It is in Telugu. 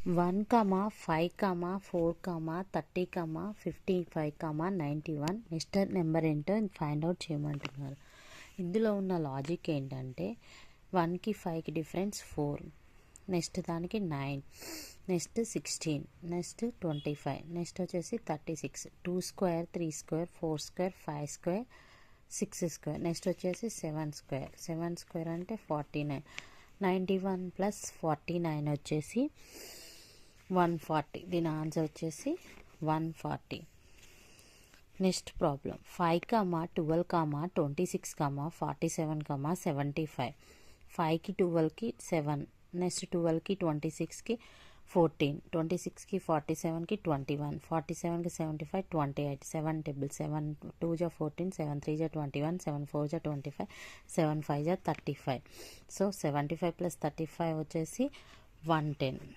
1, 5, 4, 30, 55, 91 నెక్స్ట్ నెంబర్ ఏంటో ఫైండ్ అవుట్ చేయమంటున్నారు. ఇందులో ఉన్న లాజిక్ ఏంటంటే 1కి 5కి డిఫరెన్స్ 4, నెక్స్ట్ దానికి 9, నెక్స్ట్ 16, నెక్స్ట్ 25, నెక్స్ట్ వచ్చేసి 36, 2 square 3 square 4 square 5 square 6 square, next వచ్చేసి 7 స్క్వేర్ అంటే 49, 91 ప్లస్ 49 వచ్చేసి 140. దీని ఆన్సర్ వచ్చేసి 140. Next problem 5, 12, 26, 47, 75. 5కి 12కి 7, నెక్స్ట్ 12కి 26కి 14, 26కి 47కి 21, 47కి 75, 28, 7 టేబుల్ 7 2 జా 14, 7 3 జా 21, 7 4 జా 25, 7 5 జా 35. సో 75 ప్లస్ 35 వచ్చేసి 110.